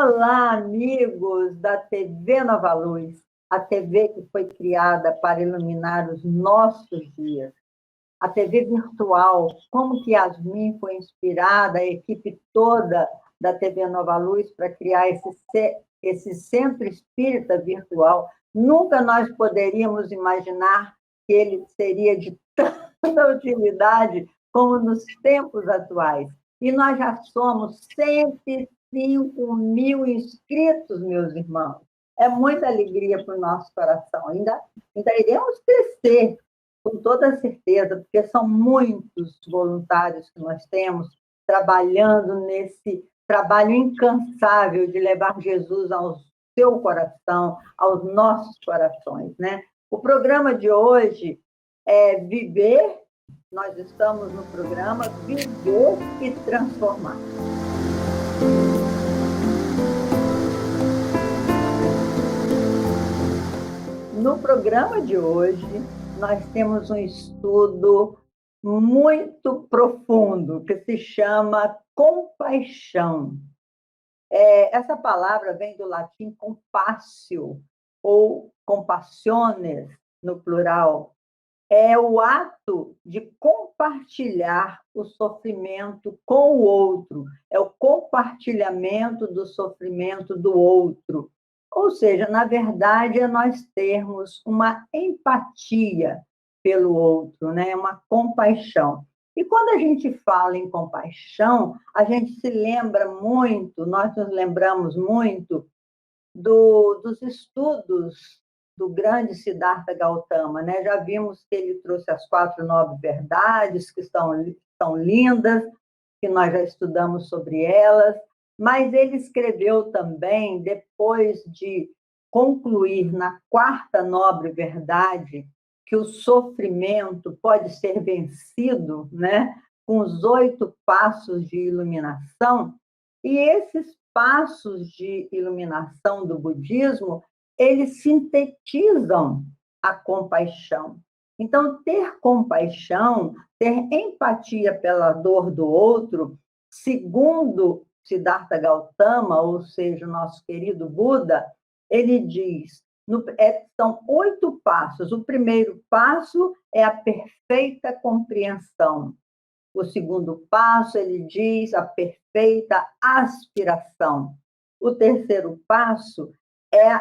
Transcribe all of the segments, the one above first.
Olá, amigos da TV Nova Luz, a TV que foi criada para iluminar os nossos dias. A TV virtual, como que Yasmin foi inspirada, a equipe toda da TV Nova Luz para criar esse centro espírita virtual. Nunca nós poderíamos imaginar que ele seria de tanta utilidade como nos tempos atuais. E nós já somos 105 mil inscritos, meus irmãos. É muita alegria para o nosso coração. Ainda iremos crescer, com toda certeza, porque são muitos voluntários que nós temos trabalhando nesse trabalho incansável de levar Jesus ao seu coração, aos nossos corações, né? O programa de hoje é Viver. Nós estamos no programa Viver e Transformar. No programa de hoje, nós temos um estudo muito profundo que se chama compaixão. Essa palavra vem do latim compassio, ou compassiones, no plural. É o ato de compartilhar o sofrimento com o outro, é o compartilhamento do sofrimento do outro. Ou seja, na verdade, é nós termos uma empatia pelo outro, né? Uma compaixão. E quando a gente fala em compaixão, a gente se lembra muito, nós nos lembramos muito dos estudos do grande Siddhartha Gautama, né? Já vimos que ele trouxe as 4 nobres verdades, que são lindas, que nós já estudamos sobre elas, mas ele escreveu também, depois de concluir na 4ª nobre verdade, que o sofrimento pode ser vencido, né? Com os 8 passos de iluminação, e esses passos de iluminação do budismo, eles sintetizam a compaixão. Então, ter compaixão, ter empatia pela dor do outro, segundo Siddhartha Gautama, ou seja, o nosso querido Buda, ele diz, são 8 passos. O primeiro passo é a perfeita compreensão. O segundo passo, ele diz, a perfeita aspiração. O terceiro passo é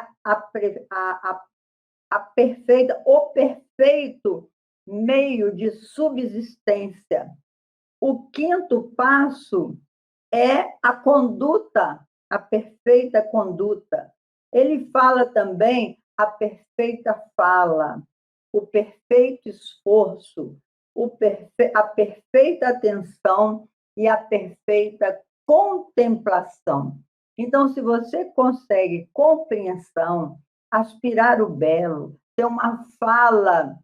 o perfeito meio de subsistência. O 5º passo é a conduta, a perfeita conduta. Ele fala também a perfeita fala, o perfeito esforço, a perfeita atenção e a perfeita contemplação. Então, se você consegue compreensão, aspirar o belo, ter uma fala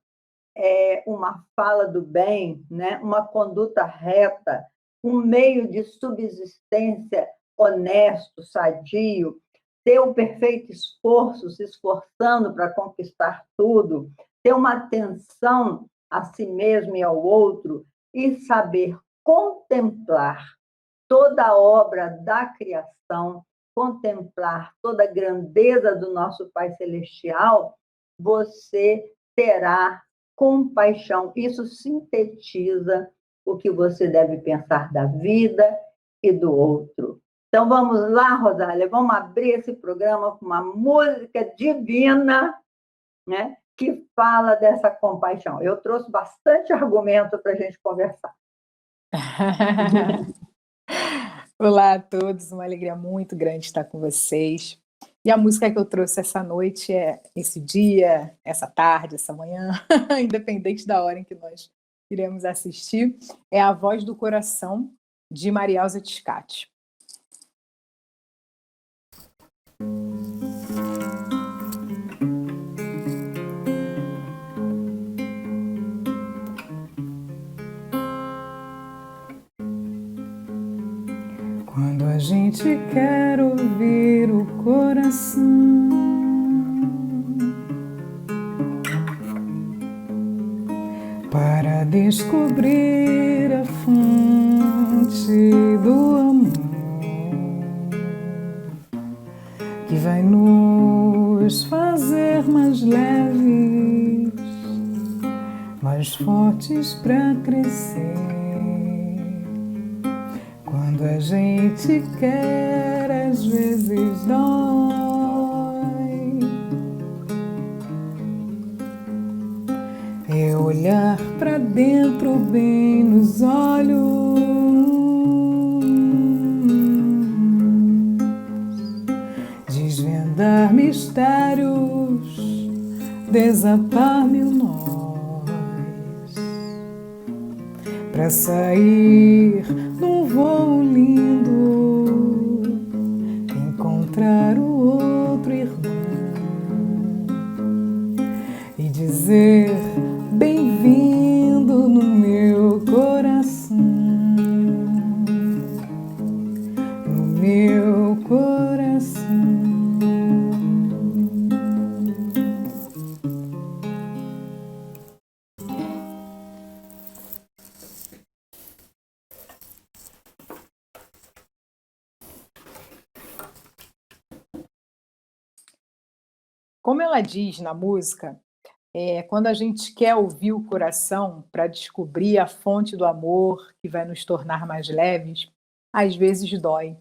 do bem, né? Uma conduta reta, um meio de subsistência honesto, sadio, ter um perfeito esforço, se esforçando para conquistar tudo, ter uma atenção a si mesmo e ao outro e saber contemplar toda a obra da criação, contemplar toda a grandeza do nosso Pai Celestial, você terá compaixão. Isso sintetiza o que você deve pensar da vida e do outro. Então, vamos lá, Rosália, vamos abrir esse programa com uma música divina, né, que fala dessa compaixão. Eu trouxe bastante argumento para a gente conversar. Olá a todos, uma alegria muito grande estar com vocês. E a música que eu trouxe essa noite esse dia, essa tarde, essa manhã, independente da hora em que nós iremos assistir, é A Voz do Coração, de Marielza Tiscati. Quando a gente quer ouvir o coração, para descobrir a fonte do amor, vai nos fazer mais leves, mais fortes para crescer. Quando a gente quer, às vezes dói. É olhar pra dentro, bem nos olhos, desvendar mistérios, desatar mil nós, pra sair num voo lindo, encontrar o outro irmão e dizer: bem-vindo no meu coração, no meu coração. Como ela diz na música, quando a gente quer ouvir o coração para descobrir a fonte do amor que vai nos tornar mais leves, às vezes dói.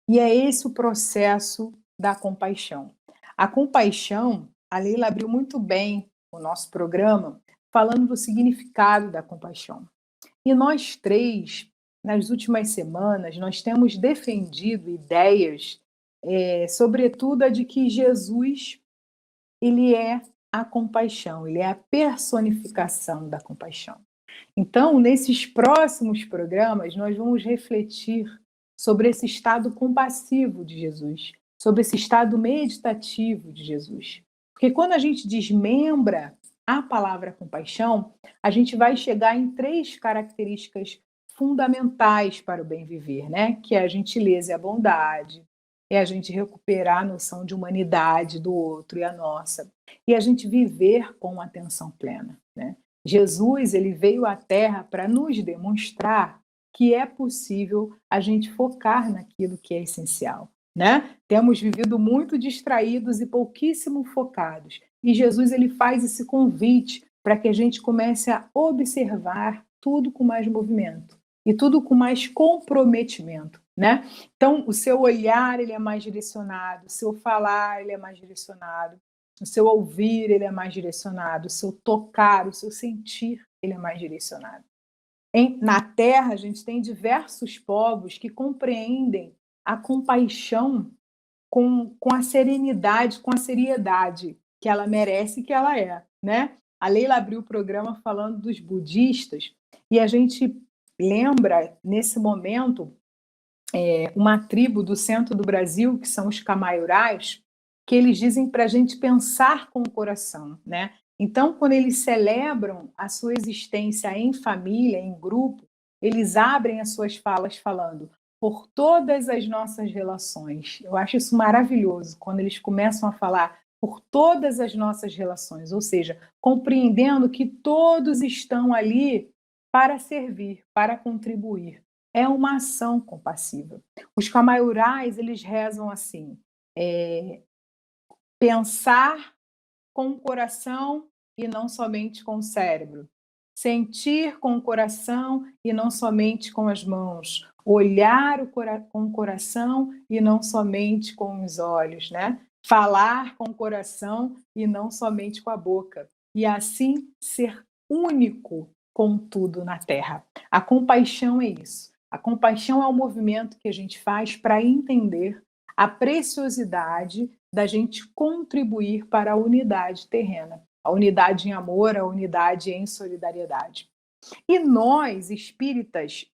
E é esse o processo da compaixão. A compaixão, a Leila abriu muito bem o nosso programa falando do significado da compaixão. E nós três, nas últimas semanas, nós temos defendido ideias, sobretudo a de que Jesus, ele é a compaixão, ele é a personificação da compaixão. Então, nesses próximos programas, nós vamos refletir sobre esse estado compassivo de Jesus, sobre esse estado meditativo de Jesus. Porque quando a gente desmembra a palavra compaixão, a gente vai chegar em 3 características fundamentais para o bem viver, né? Que é a gentileza e a bondade, é a gente recuperar a noção de humanidade do outro e a nossa, e a gente viver com atenção plena, né? Jesus, ele veio à Terra para nos demonstrar que é possível a gente focar naquilo que é essencial, né? Temos vivido muito distraídos e pouquíssimo focados. E Jesus, ele faz esse convite para que a gente comece a observar tudo com mais movimento e tudo com mais comprometimento, né? Então, o seu olhar, ele é mais direcionado, o seu falar, ele é mais direcionado, o seu ouvir, ele é mais direcionado, o seu tocar, o seu sentir, ele é mais direcionado. Na Terra, a gente tem diversos povos que compreendem a compaixão com a serenidade, com a seriedade que ela merece e que ela é, né? A Leila abriu o programa falando dos budistas e a gente lembra, nesse momento, uma tribo do centro do Brasil, que são os Camaiurás, que eles dizem para a gente pensar com o coração, né? Então, quando eles celebram a sua existência em família, em grupo, eles abrem as suas falas falando por todas as nossas relações. Eu acho isso maravilhoso, quando eles começam a falar por todas as nossas relações, ou seja, compreendendo que todos estão ali para servir, para contribuir. É uma ação compassiva. Os Camaiurás, eles rezam assim: pensar com o coração e não somente com o cérebro. Sentir com o coração e não somente com as mãos. Olhar com o coração e não somente com os olhos, né? Falar com o coração e não somente com a boca. E assim ser único com tudo na Terra. A compaixão é isso. A compaixão é o movimento que a gente faz para entender a preciosidade da gente contribuir para a unidade terrena, a unidade em amor, a unidade em solidariedade. E nós, espíritas,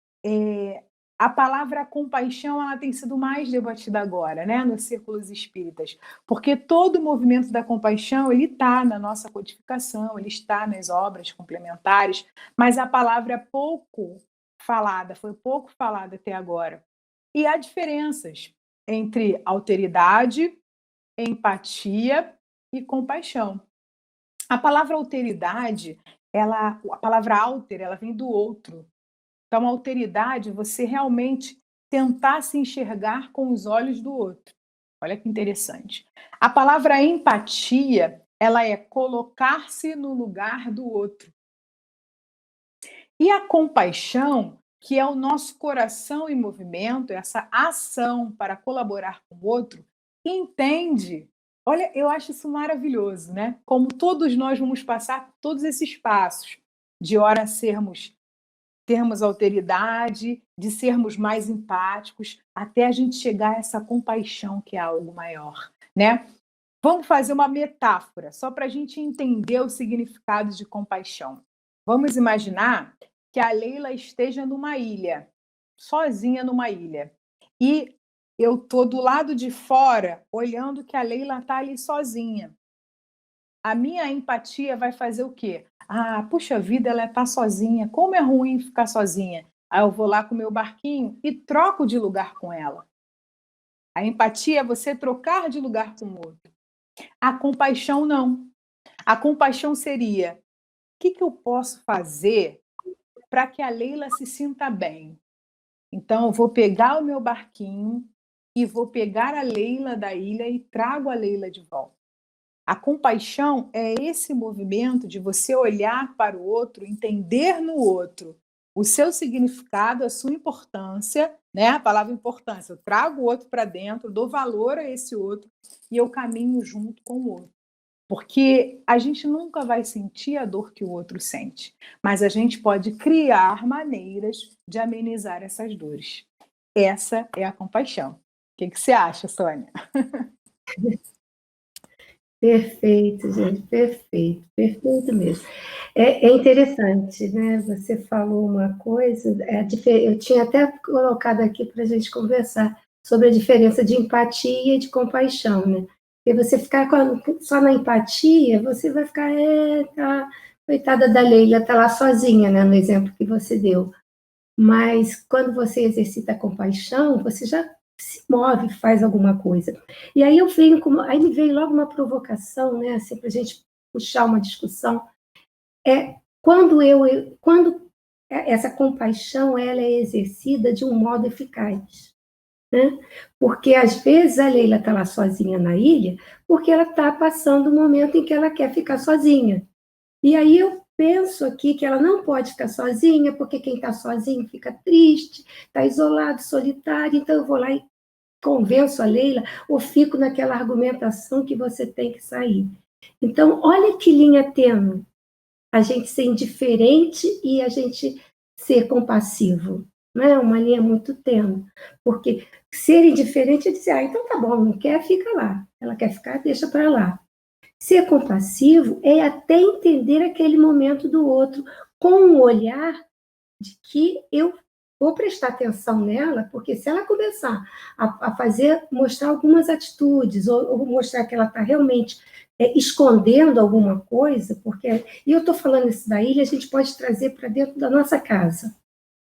a palavra compaixão ela tem sido mais debatida agora, né, nos círculos espíritas, porque todo o movimento da compaixão ele está na nossa codificação, ele está nas obras complementares, mas a palavra é pouco falada, foi pouco falada até agora. E há diferenças entre alteridade, empatia e compaixão. A palavra alteridade, a palavra alter, ela vem do outro. Então, a alteridade, você realmente tentar se enxergar com os olhos do outro. Olha que interessante. A palavra empatia, ela é colocar-se no lugar do outro. E a compaixão, que é o nosso coração em movimento, essa ação para colaborar com o outro, entende. Olha, eu acho isso maravilhoso, né? Como todos nós vamos passar por todos esses passos, de hora termos alteridade, de sermos mais empáticos, até a gente chegar a essa compaixão que é algo maior, né? Vamos fazer uma metáfora, só para a gente entender o significado de compaixão. Vamos imaginar que a Leila esteja numa ilha, sozinha numa ilha, e eu estou do lado de fora, olhando que a Leila está ali sozinha. A minha empatia vai fazer o quê? Ah, puxa vida, ela está sozinha, como é ruim ficar sozinha. Aí eu vou lá com o meu barquinho e troco de lugar com ela. A empatia é você trocar de lugar com o outro. A compaixão não. A compaixão seria: o que eu posso fazer para que a Leila se sinta bem? Então, eu vou pegar o meu barquinho e vou pegar a Leila da ilha e trago a Leila de volta. A compaixão é esse movimento de você olhar para o outro, entender no outro o seu significado, a sua importância, né? A palavra importância. Eu trago o outro para dentro, dou valor a esse outro e eu caminho junto com o outro. Porque a gente nunca vai sentir a dor que o outro sente, mas a gente pode criar maneiras de amenizar essas dores. Essa é a compaixão. O que você acha, Sônia? Perfeito, gente, perfeito, perfeito mesmo. É interessante, né? Você falou uma coisa, eu tinha até colocado aqui para a gente conversar sobre a diferença de empatia e de compaixão, né? Porque você ficar só na empatia, você vai ficar, coitada da Leila, tá lá sozinha, né? No exemplo que você deu. Mas quando você exercita a compaixão, você já se move, faz alguma coisa. E aí aí me veio logo uma provocação, né, assim, para a gente puxar uma discussão. Quando essa compaixão ela é exercida de um modo eficaz, né? Porque às vezes a Leila está lá sozinha na ilha, porque ela está passando um momento em que ela quer ficar sozinha. E aí eu penso aqui que ela não pode ficar sozinha, porque quem está sozinho fica triste, está isolado, solitário, então eu vou lá e convenço a Leila, ou fico naquela argumentação que você tem que sair. Então, olha que linha tênue, a gente ser indiferente e a gente ser compassivo. Não é uma linha muito tênue, porque ser indiferente é dizer, então tá bom, não quer, fica lá. Ela quer ficar, deixa para lá. Ser compassivo é até entender aquele momento do outro, com um olhar de que eu vou prestar atenção nela, porque se ela começar a mostrar algumas atitudes, ou mostrar que ela está realmente escondendo alguma coisa, e eu estou falando isso da ilha, a gente pode trazer para dentro da nossa casa,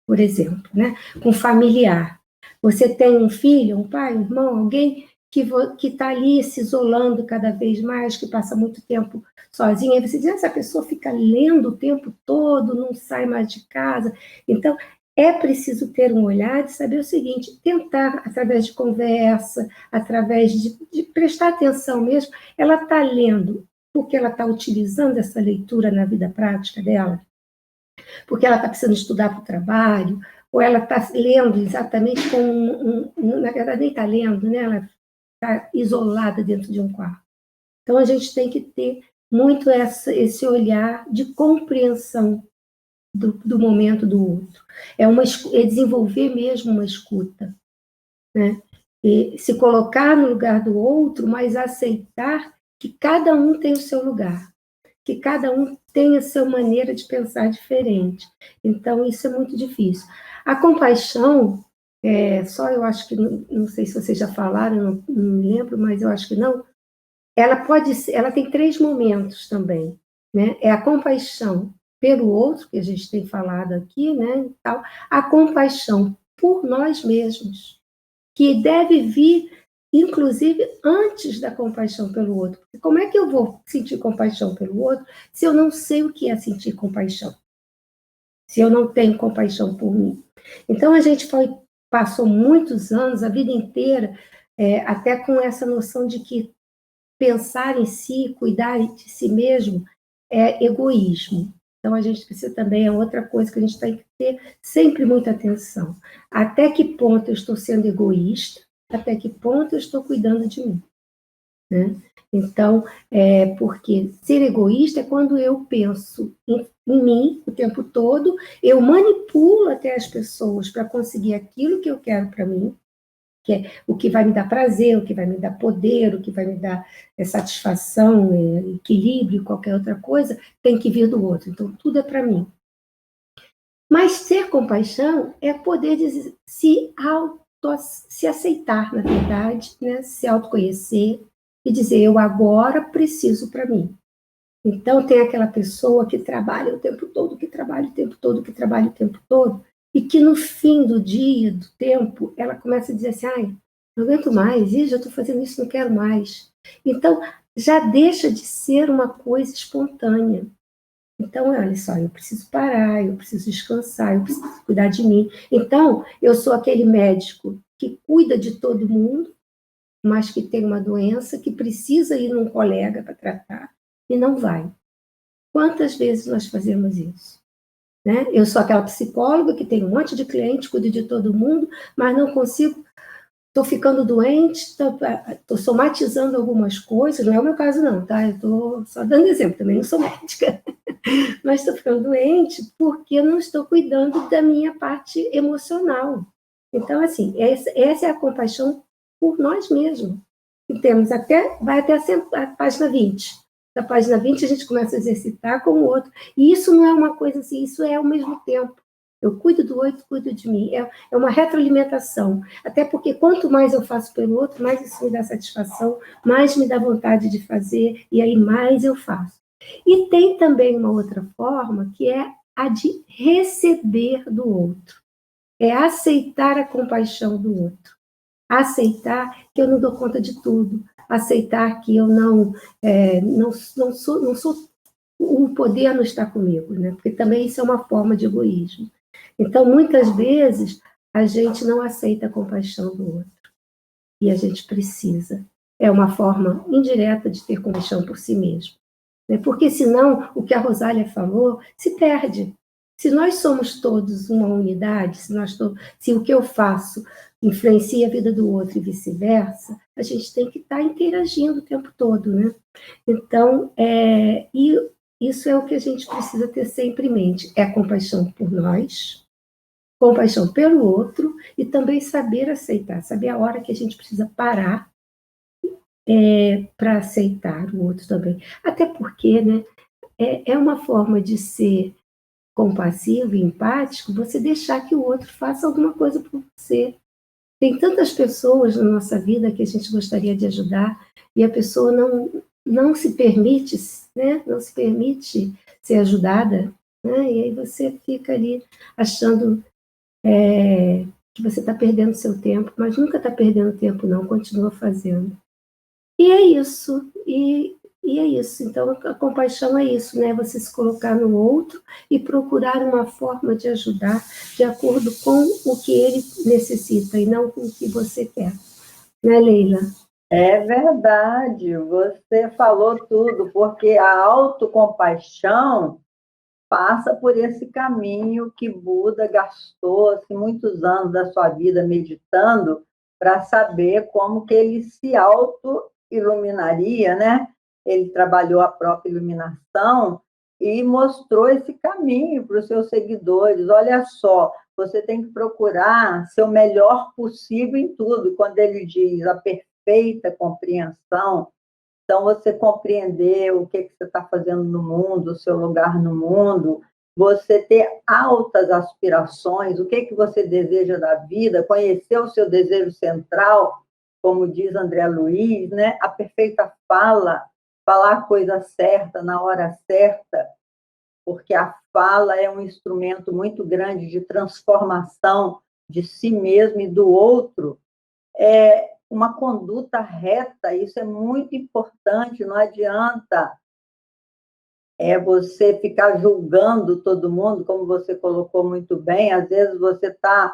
por exemplo, né? Com familiar. Você tem um filho, um pai, um irmão, alguém que está ali se isolando cada vez mais, que passa muito tempo sozinha, aí você diz, essa pessoa fica lendo o tempo todo, não sai mais de casa. Então, é preciso ter um olhar de saber o seguinte, tentar, através de conversa, através de prestar atenção mesmo, ela está lendo porque ela está utilizando essa leitura na vida prática dela, porque ela está precisando estudar para o trabalho, ou ela está lendo exatamente como na verdade nem está lendo, né? Ela está isolada dentro de um quarto. Então, a gente tem que ter muito esse olhar de compreensão do momento do outro. É desenvolver mesmo uma escuta, né? E se colocar no lugar do outro, mas aceitar que cada um tem o seu lugar, que cada um tem a sua maneira de pensar diferente. Então, isso é muito difícil. A compaixão, eu acho que, não sei se vocês já falaram, não me lembro, mas eu acho que não, ela tem 3 momentos também, né? É a compaixão pelo outro, que a gente tem falado aqui, né? A compaixão por nós mesmos, que deve vir, inclusive, antes da compaixão pelo outro. Como é que eu vou sentir compaixão pelo outro se eu não sei o que é sentir compaixão? Se eu não tenho compaixão por mim? Então, a gente passou muitos anos, a vida inteira, até com essa noção de que pensar em si, cuidar de si mesmo, é egoísmo. Então, a gente precisa também, é outra coisa que a gente tem que ter sempre muita atenção. Até que ponto eu estou sendo egoísta, até que ponto eu estou cuidando de mim, né? Então, porque ser egoísta é quando eu penso em mim o tempo todo, eu manipulo até as pessoas para conseguir aquilo que eu quero para mim, que é o que vai me dar prazer, o que vai me dar poder, o que vai me dar satisfação, equilíbrio, qualquer outra coisa, tem que vir do outro. Então, tudo é para mim. Mas ser compaixão é poder se aceitar, na verdade, né? Se autoconhecer e dizer, eu agora preciso para mim. Então, tem aquela pessoa que trabalha o tempo todo, que trabalha o tempo todo, que trabalha o tempo todo, e que no fim do dia, do tempo, ela começa a dizer assim, ai, não aguento mais, já estou fazendo isso, não quero mais. Então, já deixa de ser uma coisa espontânea. Então, olha só, eu preciso parar, eu preciso descansar, eu preciso cuidar de mim. Então, eu sou aquele médico que cuida de todo mundo, mas que tem uma doença, que precisa ir num colega para tratar, e não vai. Quantas vezes nós fazemos isso? Né? Eu sou aquela psicóloga que tem um monte de cliente, cuido de todo mundo, mas não consigo, estou ficando doente, estou somatizando algumas coisas, não é o meu caso não, tá? Eu estou só dando exemplo, também não sou médica, mas estou ficando doente porque eu não estou cuidando da minha parte emocional. Então, assim, essa é a compaixão por nós mesmos. E temos vai até a página 20. Da página 20 a gente começa a exercitar com o outro. E isso não é uma coisa assim, isso é ao mesmo tempo. Eu cuido do outro, cuido de mim. É uma retroalimentação. Até porque quanto mais eu faço pelo outro, mais isso me dá satisfação, mais me dá vontade de fazer, e aí mais eu faço. E tem também uma outra forma, que é a de receber do outro. É aceitar a compaixão do outro. Aceitar que eu não dou conta de tudo. Aceitar que eu não sou, o poder não está comigo, né? Porque também isso é uma forma de egoísmo. Então, muitas vezes, a gente não aceita a compaixão do outro. E a gente precisa. É uma forma indireta de ter compaixão por si mesmo. Porque senão, o que a Rosália falou se perde. Se nós somos todos uma unidade, se o que eu faço influencia a vida do outro e vice-versa, a gente tem que estar interagindo o tempo todo, né? Então, isso é o que a gente precisa ter sempre em mente, é a compaixão por nós, compaixão pelo outro e também saber aceitar, saber a hora que a gente precisa parar para aceitar o outro também. Até porque, né, é uma forma de ser compassivo e empático você deixar que o outro faça alguma coisa por você. Tem tantas pessoas na nossa vida que a gente gostaria de ajudar e a pessoa não se permite, né, não se permite ser ajudada, né, e aí você fica ali achando que você está perdendo seu tempo, mas nunca está perdendo tempo não, continua fazendo. E é isso, e é isso. Então, a compaixão é isso, né? Você se colocar no outro e procurar uma forma de ajudar de acordo com o que ele necessita e não com o que você quer. Né, Leila? É verdade, você falou tudo, porque a autocompaixão passa por esse caminho que Buda gastou muitos anos da sua vida meditando para saber como que ele se auto-iluminaria, né? Ele trabalhou a própria iluminação e mostrou esse caminho para os seus seguidores. Olha só, você tem que procurar ser o melhor possível em tudo. Quando ele diz a perfeita compreensão, então, você compreender o que você está fazendo no mundo, o seu lugar no mundo, você ter altas aspirações, o que você deseja da vida, conhecer o seu desejo central, como diz André Luiz, né? A perfeita fala, falar a coisa certa na hora certa, porque a fala é um instrumento muito grande de transformação de si mesmo e do outro. Uma conduta reta, isso é muito importante, não adianta você ficar julgando todo mundo, como você colocou muito bem, às vezes você está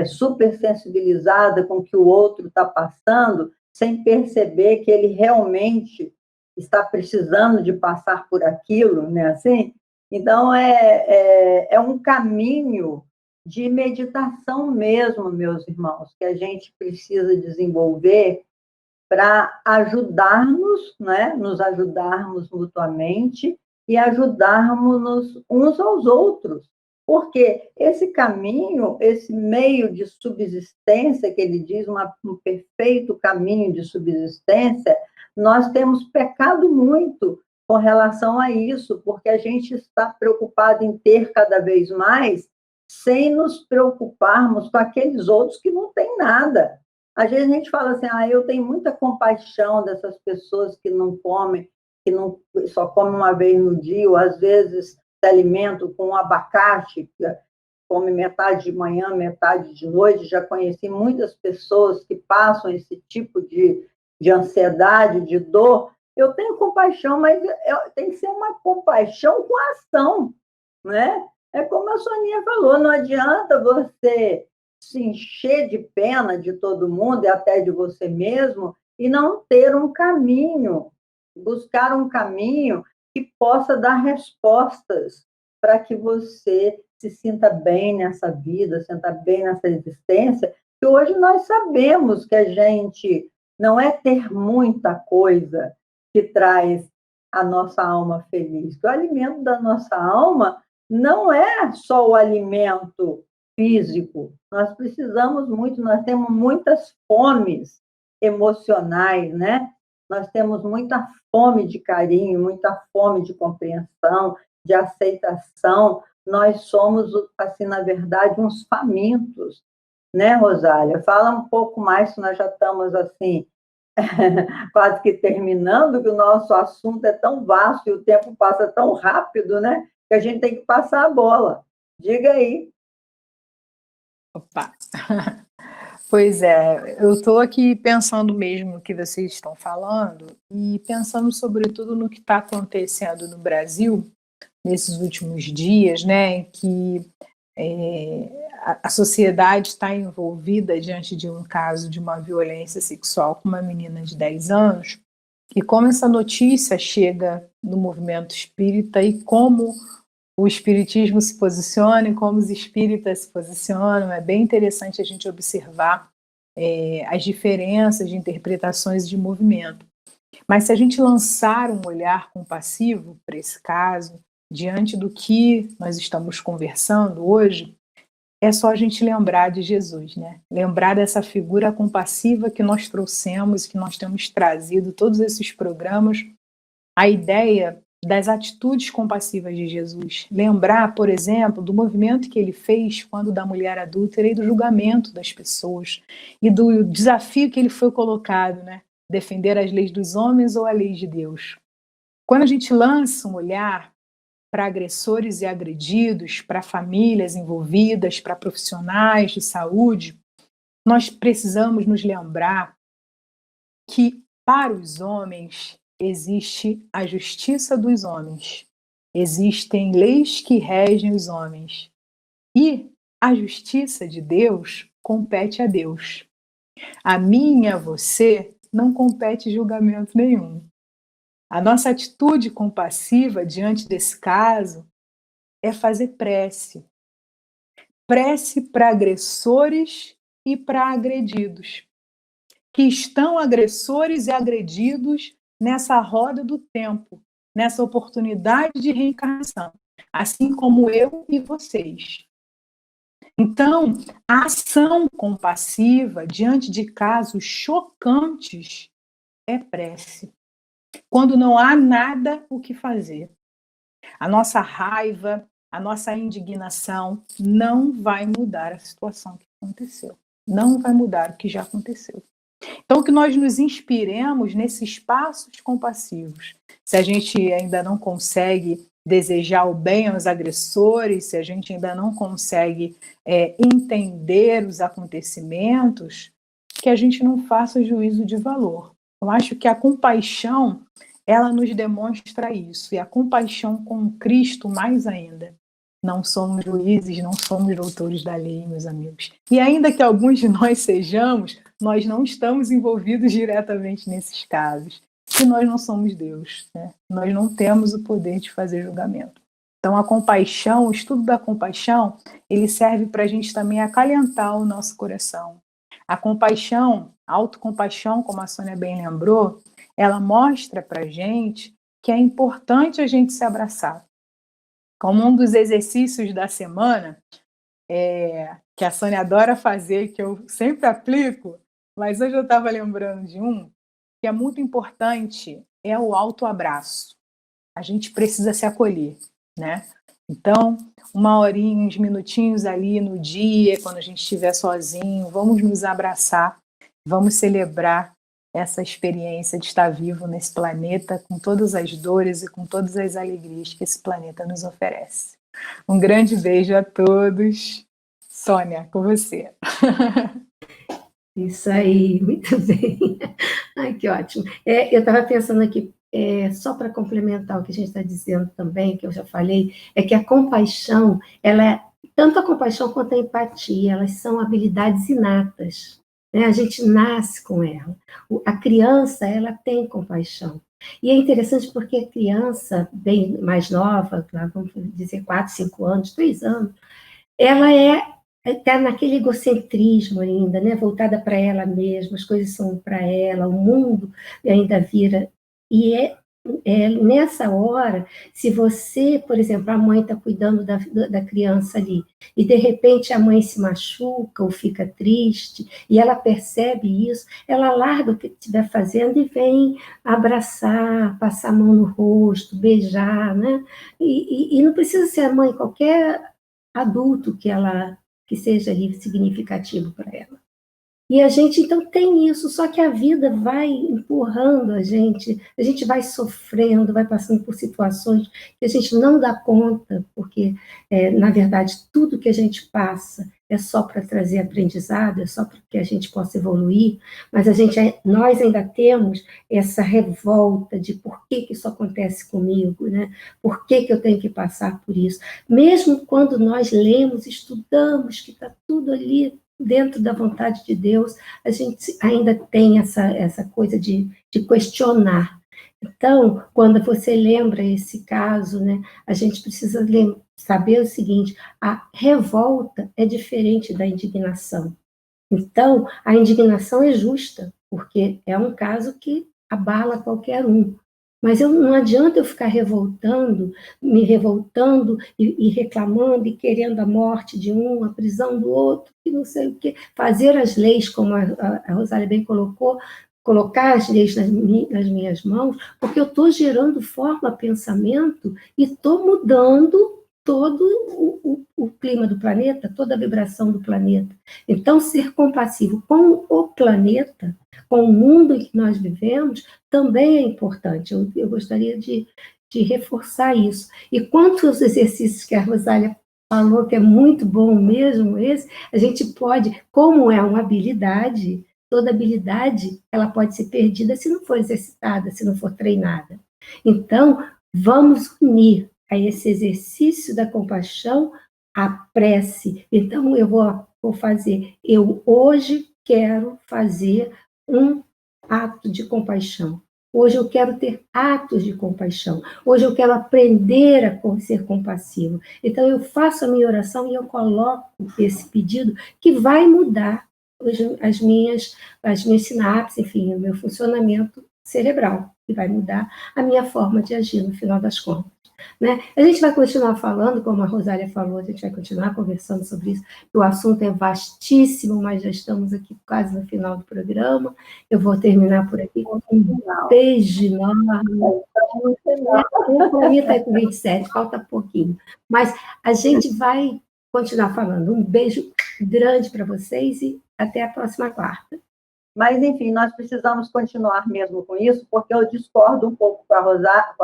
super sensibilizada com o que o outro está passando, sem perceber que ele realmente está precisando de passar por aquilo, né? Assim? Então, é um caminho de meditação mesmo, meus irmãos, que a gente precisa desenvolver para ajudarmos, né? Nos ajudarmos mutuamente e ajudarmos uns aos outros. Porque esse caminho, esse meio de subsistência, que ele diz, um perfeito caminho de subsistência, nós temos pecado muito com relação a isso, porque a gente está preocupado em ter cada vez mais, sem nos preocuparmos com aqueles outros que não têm nada. Às vezes a gente fala assim, eu tenho muita compaixão dessas pessoas que não comem, que não, só comem uma vez no dia, ou às vezes se alimentam com um abacate, que come metade de manhã, metade de noite. Já conheci muitas pessoas que passam esse tipo de ansiedade, de dor. Eu tenho compaixão, mas tem que ser uma compaixão com ação, né? É como a Soninha falou, não adianta você se encher de pena de todo mundo e até de você mesmo e não ter um caminho, buscar um caminho que possa dar respostas para que você se sinta bem nessa vida, se sinta bem nessa existência, que hoje nós sabemos que a gente não é ter muita coisa que traz a nossa alma feliz, que o alimento da nossa alma não é só o alimento físico, nós precisamos muito, nós temos muitas fomes emocionais, né? Nós temos muita fome de carinho, muita fome de compreensão, de aceitação. Nós somos, assim, na verdade, uns famintos, né, Rosália? Fala um pouco mais, que nós já estamos, assim, quase que terminando, que o nosso assunto é tão vasto e o tempo passa tão rápido, né? Que a gente tem que passar a bola. Diga aí. Opa! Pois é, eu estou aqui pensando mesmo no que vocês estão falando e pensando sobretudo no que está acontecendo no Brasil nesses últimos dias, né, em que a sociedade está envolvida diante de um caso de uma violência sexual com uma menina de 10 anos, e como essa notícia chega no movimento espírita e como o espiritismo se posiciona e como os espíritas se posicionam. É bem interessante a gente observar as diferenças de interpretações de movimento. Mas se a gente lançar um olhar compassivo para esse caso, diante do que nós estamos conversando hoje, é só a gente lembrar de Jesus, né? Lembrar dessa figura compassiva que nós trouxemos, que nós temos trazido todos esses programas, a ideia das atitudes compassivas de Jesus. Lembrar, por exemplo, do movimento que ele fez quando da mulher adúltera e do julgamento das pessoas e do desafio que ele foi colocado, né? Defender as leis dos homens ou a lei de Deus. Quando a gente lança um olhar para agressores e agredidos, para famílias envolvidas, para profissionais de saúde, nós precisamos nos lembrar que para os homens existe a justiça dos homens, existem leis que regem os homens e a justiça de Deus compete a Deus. A mim e a você não compete julgamento nenhum. A nossa atitude compassiva diante desse caso é fazer prece. Prece para agressores e para agredidos, que estão agressores e agredidos nessa roda do tempo, nessa oportunidade de reencarnação, assim como eu e vocês. Então, a ação compassiva diante de casos chocantes é prece. Quando não há nada o que fazer. A nossa raiva, a nossa indignação não vai mudar a situação que aconteceu. Não vai mudar o que já aconteceu. Então, que nós nos inspiremos nesses passos compassivos. Se a gente ainda não consegue desejar o bem aos agressores, se a gente ainda não consegue entender os acontecimentos, que a gente não faça juízo de valor. Eu acho que a compaixão, ela nos demonstra isso, e a compaixão com Cristo mais ainda. não somos juízes, não somos doutores da lei, meus amigos. E ainda que alguns de nós sejamos, nós não estamos envolvidos diretamente nesses casos. E nós não somos Deus, né? Nós não temos o poder de fazer julgamento. Então, a compaixão, o estudo da compaixão, ele serve para a gente também acalentar o nosso coração. A compaixão, a autocompaixão, como a Sônia bem lembrou, ela mostra para a gente que é importante a gente se abraçar. Como um dos exercícios da semana, que a Sônia adora fazer, que eu sempre aplico, mas hoje eu estava lembrando de um, que é muito importante, é o autoabraço. A gente precisa se acolher, né? Então, uma horinha, uns minutinhos ali no dia, quando a gente estiver sozinho, vamos nos abraçar, vamos celebrar essa experiência de estar vivo nesse planeta, com todas as dores e com todas as alegrias que esse planeta nos oferece. Um grande beijo a todos. Sônia, com você. Isso aí, muito bem. Ai, que ótimo. Eu estava pensando aqui, só para complementar o que a gente está dizendo também, que eu já falei, é que a compaixão, tanto a compaixão quanto a empatia, elas são habilidades inatas, né? A gente nasce com ela. A criança, ela tem compaixão. E é interessante porque a criança, bem mais nova, vamos dizer 4, 5 anos, 3 anos, ela está naquele egocentrismo ainda, né? Voltada para ela mesma, as coisas são para ela, o mundo ainda vira. E nessa hora, se você, por exemplo, a mãe está cuidando da criança ali, e de repente a mãe se machuca ou fica triste, e ela percebe isso, ela larga o que estiver fazendo e vem abraçar, passar a mão no rosto, beijar, né? E não precisa ser a mãe, qualquer adulto que seja ali significativo para ela. E a gente, então, tem isso, só que a vida vai empurrando a gente vai sofrendo, vai passando por situações que a gente não dá conta, porque, na verdade, tudo que a gente passa é só para trazer aprendizado, é só para que a gente possa evoluir, mas nós ainda temos essa revolta de por que isso acontece comigo, né? Por que eu tenho que passar por isso? Mesmo quando nós lemos, estudamos, que está tudo ali dentro da vontade de Deus, a gente ainda tem essa coisa de questionar. Então, quando você lembra esse caso, né, a gente precisa saber o seguinte: a revolta é diferente da indignação. Então, a indignação é justa, porque é um caso que abala qualquer um. Mas não adianta eu ficar me revoltando e reclamando e querendo a morte de um, a prisão do outro, e não sei o quê. Fazer as leis, como a Rosália bem colocou, colocar as leis nas minhas mãos, porque eu estou gerando forma, pensamento, e estou mudando todo o clima do planeta, toda a vibração do planeta. Então, ser compassivo com o planeta, com o mundo em que nós vivemos, também é importante. Eu gostaria de reforçar isso. E quanto aos exercícios que a Rosália falou, que é muito bom mesmo esse, a gente pode, como é uma habilidade, toda habilidade ela pode ser perdida se não for exercitada, se não for treinada. Então, vamos unir a esse exercício da compaixão a prece. Então, eu vou fazer, eu hoje quero fazer um ato de compaixão. Hoje eu quero ter atos de compaixão. Hoje eu quero aprender a ser compassivo. Então, eu faço a minha oração e eu coloco esse pedido que vai mudar as minhas sinapses, enfim, o meu funcionamento cerebral, que vai mudar a minha forma de agir no final das contas. Né? A gente vai continuar falando, como a Rosália falou, a gente vai continuar conversando sobre isso, o assunto é vastíssimo, mas já estamos aqui quase no final do programa. Eu vou terminar por aqui com um beijo enorme. O planeta é com 27, falta pouquinho. Mas a gente vai continuar falando. Um beijo grande para vocês e até a próxima quarta. Mas, enfim, nós precisamos continuar mesmo com isso, porque eu discordo um pouco com a Rosália, com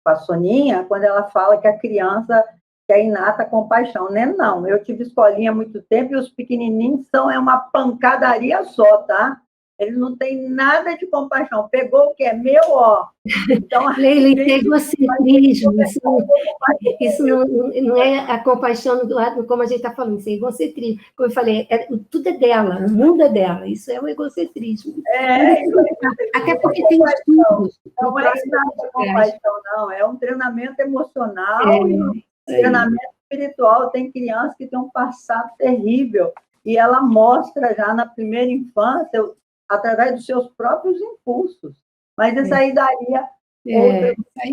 a Soninha, quando ela fala que a criança quer inata compaixão, né? Não, eu tive escolinha há muito tempo e os pequenininhos é uma pancadaria só, tá? Eles não têm nada de compaixão. Pegou o que é meu, ó. Então, Leila, isso é egocentrismo. Isso não é a compaixão do lado, como a gente está falando, isso é egocentrismo. Como eu falei, tudo é dela, o mundo é dela. Isso é o egocentrismo. Até porque tem estudos. Não é nada de compaixão, não. É um treinamento emocional e um treinamento espiritual. Tem crianças que têm um passado terrível e ela mostra já na primeira infância, através dos seus próprios impulsos. Mas isso aí daria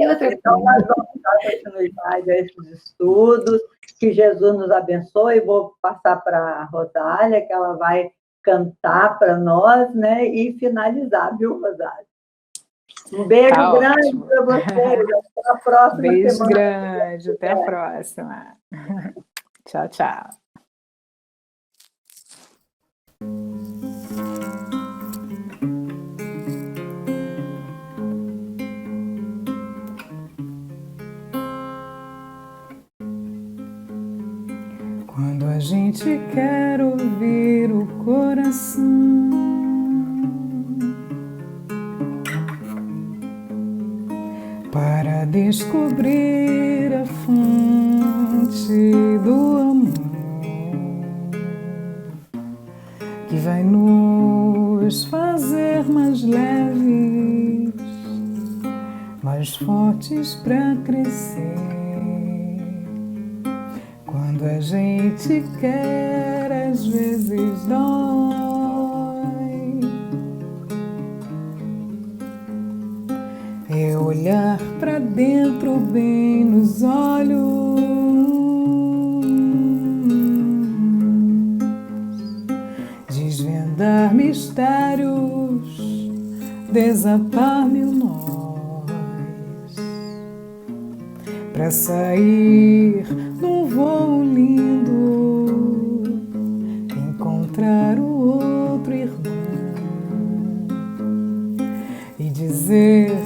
outra então, nós vamos dar continuidade a esses estudos. Que Jesus nos abençoe. Vou passar para a Rosália, que ela vai cantar para nós, né? E finalizar, viu, Rosália? Um beijo grande para vocês. Até a próxima beijo semana. Grande, até a próxima. Tchau, tchau. Quando a gente quer ouvir o coração, para descobrir a fonte do amor que vai nos fazer mais leves, mais fortes para crescer. Quando a gente quer, às vezes dói. É olhar pra dentro bem nos olhos, desvendar mistérios, desatar mil nós, pra sair num voo lindo, encontrar o outro irmão e dizer